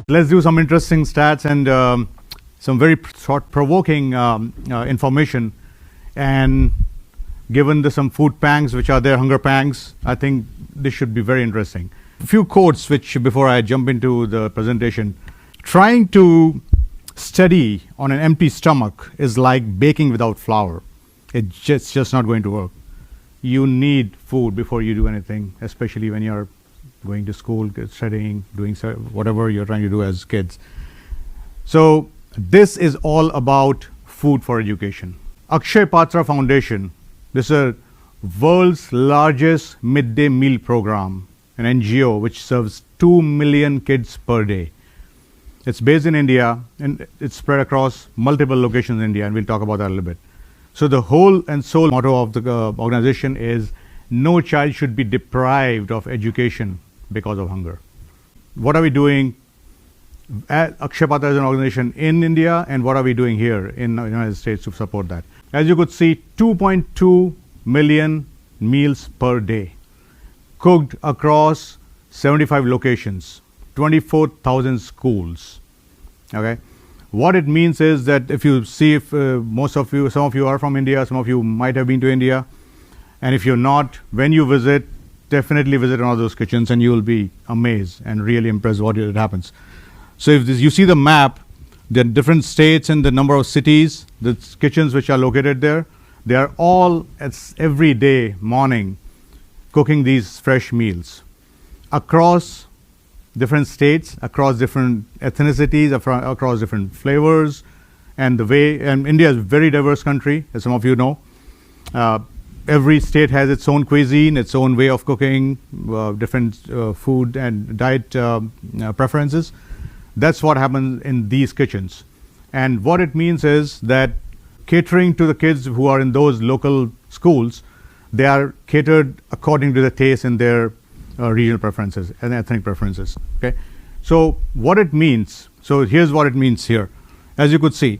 Let's do some interesting stats and some very thought-provoking information. And given some food pangs, which are their hunger pangs, I think this should be very interesting. A few quotes, which before I jump into the presentation. Trying to study on an empty stomach is like baking without flour. It's just not going to work. You need food before you do anything, especially when you're going to school, studying, doing whatever you're trying to do as kids. So this is all about food for education. Akshaya Patra Foundation, this is a world's largest midday meal program, an NGO which serves 2 million kids per day. It's based in India and it's spread across multiple locations in India, and we'll talk about that a little bit. So the whole and sole motto of the organization is no child should be deprived of education because of hunger. What are we doing at Akshaya Patra as an organization in India, and what are we doing here in the United States to support that? As you could see, 2.2 million meals per day, cooked across 75 locations, 24,000 schools. Okay, what it means is that if you see, if some of you are from India, some of you might have been to India, and if you're not, when you visit, definitely visit one of those kitchens, and you will be amazed and really impressed what happens. So if you see the map, the different states and the number of cities, the kitchens which are located there, they are all every day morning cooking these fresh meals across different states, across different ethnicities, across different flavors, and India is a very diverse country, as some of you know. Every state has its own cuisine, its own way of cooking, different food and diet preferences. That's what happens in these kitchens. And what it means is that catering to the kids who are in those local schools, they are catered according to the taste and their regional preferences and ethnic preferences. Okay, so what it means, so here's what it means here. As you could see,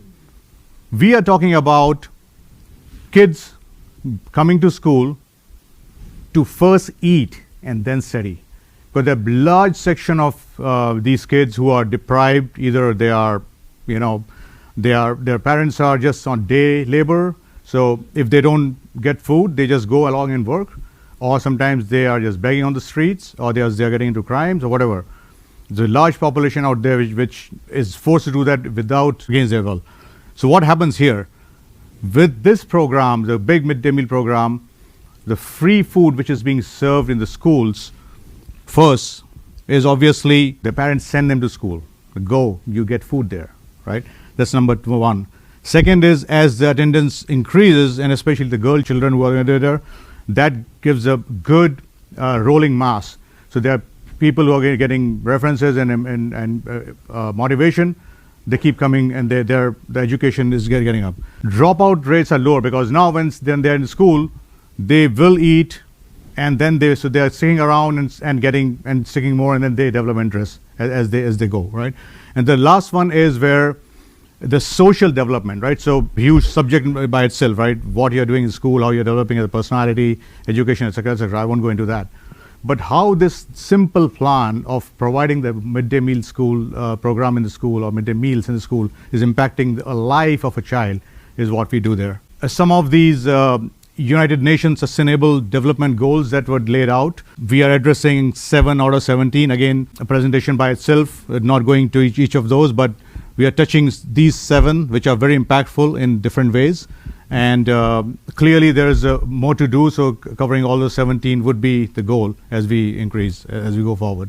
we are talking about kids coming to school to first eat and then study. But a large section of these kids who are deprived, either they are, their parents are just on day labor. So if they don't get food, they just go along and work, or sometimes they are just begging on the streets, or they are getting into crimes or whatever. There's a large population out there which is forced to do that against their will. So what happens here? With this program, the big midday meal program, the free food which is being served in the schools, first is obviously the parents send them to school. Go, you get food there, right? That's number one. Second is, as the attendance increases, and especially the girl children who are there, that gives a good rolling mass. So there are people who are getting references and motivation. They keep coming, and the education is getting up. Dropout rates are lower because now when they're in school, they will eat, and then they are sticking around and sticking more, and then they develop interest as they go, right? And the last one is where the social development, right? So huge subject by itself, right? What you're doing in school, how you're developing as a personality, education, etc., etc. I won't go into that. But how this simple plan of providing the midday meal school program in the school, or midday meals in the school, is impacting the life of a child is what we do there. Some of these United Nations Sustainable Development Goals that were laid out, we are addressing 7 out of 17. Again, a presentation by itself, not going to each of those, but we are touching these 7, which are very impactful in different ways. And clearly there is more to do, so covering all those 17 would be the goal as we go forward.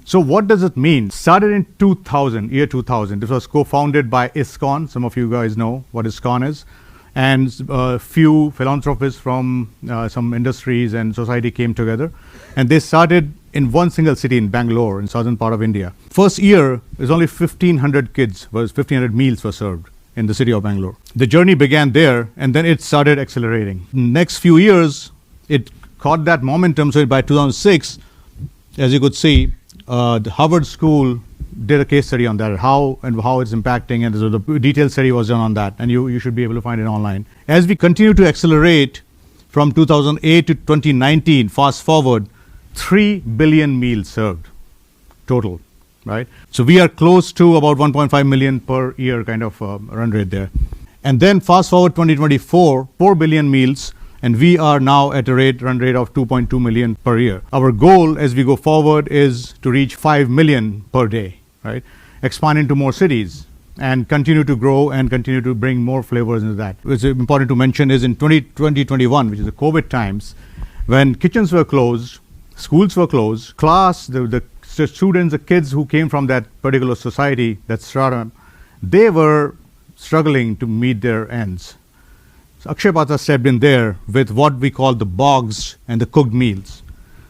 So what does it mean? Started in year 2000. This was co-founded by ISKCON. Some of you guys know what ISKCON is. And a few philanthropists from some industries and society came together. And they started in one single city in Bangalore, in southern part of India. First year, there's only 1,500 meals were served in the city of Bangalore. The journey began there, and then it started accelerating. Next few years, it caught that momentum. So by 2006, as you could see, the Harvard School did a case study on that, how it's impacting, and so the detailed study was done on that, and you should be able to find it online. As we continue to accelerate from 2008 to 2019, fast forward, 3 billion meals served total. right? So we are close to about 1.5 million per year kind of run rate there. And then fast forward 2024, 4 billion meals, and we are now at a run rate of 2.2 million per year. Our goal as we go forward is to reach 5 million per day, right? Expand into more cities and continue to grow and continue to bring more flavors into that. What's important to mention is in 2021, which is the COVID times, when kitchens were closed, schools were closed, the students, the kids who came from that particular society, that strata, they were struggling to meet their ends. So Akshaya Patra stepped in there with what we call the boxed and the cooked meals.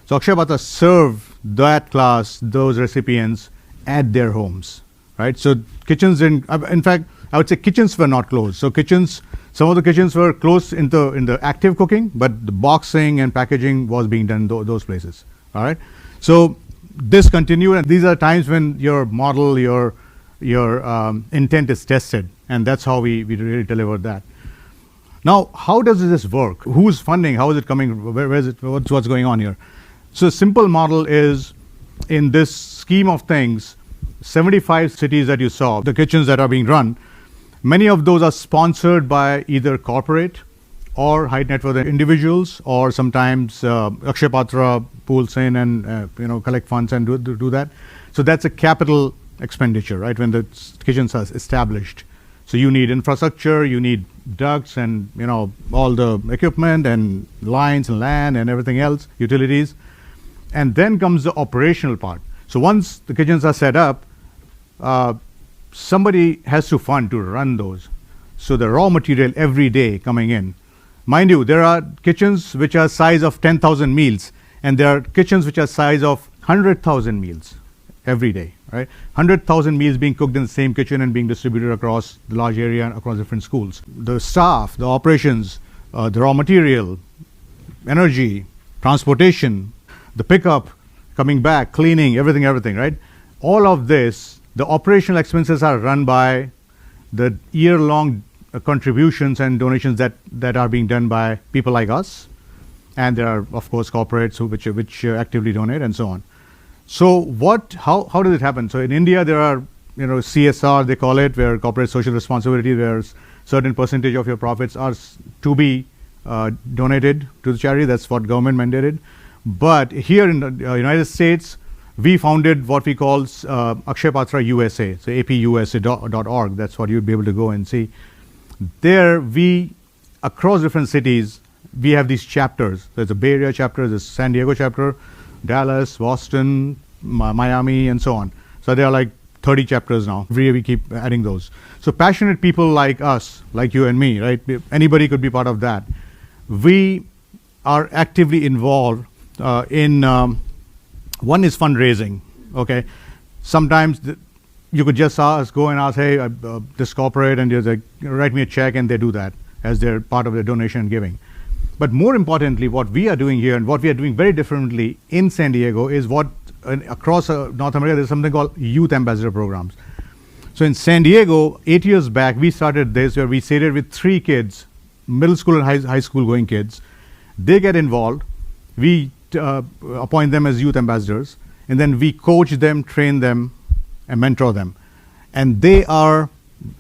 So Akshaya Patra served that class, those recipients at their homes, right? So kitchens, in fact, I would say kitchens were not closed. So some of the kitchens were closed in the active cooking, but the boxing and packaging was being done in those places, all right? So this continued, and these are times when your model, your intent is tested, and that's how we really delivered that. Now, how does this work? Who's funding? How is it coming? Where is it? What's going on here? So a simple model is, in this scheme of things, 75 cities that you saw, the kitchens that are being run, many of those are sponsored by either corporate or high net worth individuals, or sometimes Akshaya Patra pools in and collect funds and do that. So that's a capital expenditure, right? When the kitchens are established. So you need infrastructure, you need ducts and all the equipment and lines and land and everything else, utilities. And then comes the operational part. So once the kitchens are set up, somebody has to fund to run those. So the raw material every day coming in. Mind you, there are kitchens which are size of 10,000 meals, and there are kitchens which are size of 100,000 meals every day, right? 100,000 meals being cooked in the same kitchen and being distributed across the large area and across different schools. The staff, the operations, the raw material, energy, transportation, the pickup, coming back, cleaning, everything, right? All of this, the operational expenses are run by the year-long contributions and donations that are being done by people like us. And there are, of course, corporates which actively donate and so on. So how does it happen? So in India, there are, CSR, they call it, where corporate social responsibility, where certain percentage of your profits are to be donated to the charity. That's what government mandated. But here in the United States, we founded what we call Akshaya Patra USA, so apusa.org. That's what you'd be able to go and see. There, across different cities, we have these chapters. There's a Bay Area chapter, there's a San Diego chapter, Dallas, Boston, Miami, and so on. So there are like 30 chapters now. We keep adding those. So passionate people like us, like you and me, right? Anybody could be part of that. We are actively involved in one is fundraising. Okay, sometimes you could just go and ask, hey, this corporate, and there's write me a check, and they do that as their part of their donation and giving. But more importantly, what we are doing here and what we are doing very differently in San Diego is across North America, there's something called youth ambassador programs. So in San Diego, 8 years back, we started this where we started with 3 kids, middle school and high school going kids. They get involved. We appoint them as youth ambassadors, and then we coach them, train them, and mentor them. And they are,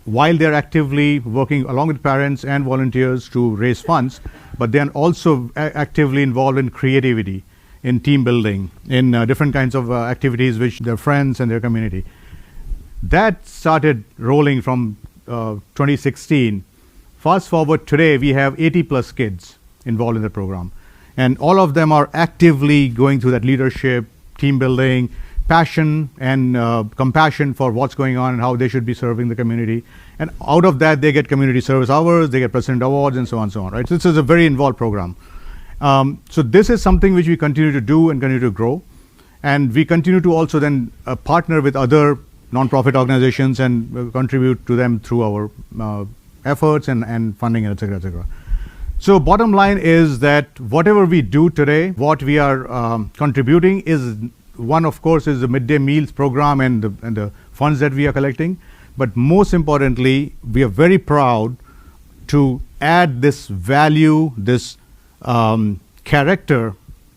while they're actively working along with parents and volunteers to raise funds, but they are also actively involved in creativity, in team building, in different kinds of activities which their friends and their community. That started rolling from 2016. Fast forward today, we have 80 plus kids involved in the program. And all of them are actively going through that leadership, team building, passion and compassion for what's going on and how they should be serving the community. And out of that, they get community service hours, they get president awards, and so on, right? So this is a very involved program. So this is something which we continue to do and continue to grow. And we continue to also then partner with other nonprofit organizations and contribute to them through our efforts and funding, et cetera, et cetera. So bottom line is that whatever we do today, what we are contributing is, one, of course, is the midday meals program and the funds that we are collecting. But most importantly, we are very proud to add this value, this character,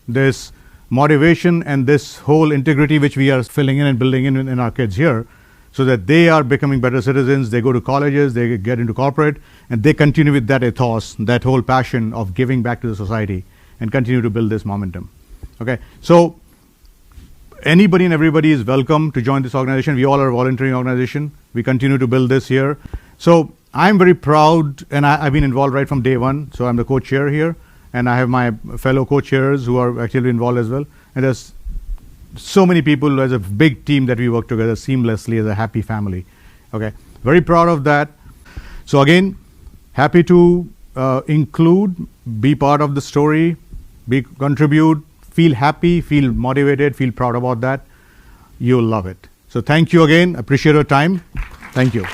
this motivation and this whole integrity which we are filling in and building in our kids here, so that they are becoming better citizens, they go to colleges, they get into corporate, and they continue with that ethos, that whole passion of giving back to the society, and continue to build this momentum. Okay, so anybody and everybody is welcome to join this organization. We all are a volunteering organization. We continue to build this here. So I'm very proud, and I've been involved right from day one. So I'm the co-chair here, and I have my fellow co-chairs who are actually involved as well. And there's so many people as a big team that we work together seamlessly as a happy family. Okay, very proud of that. So again, happy to include, be part of the story, contribute, feel happy, feel motivated, feel proud about that. You'll love it. So thank you again. Appreciate your time. Thank you.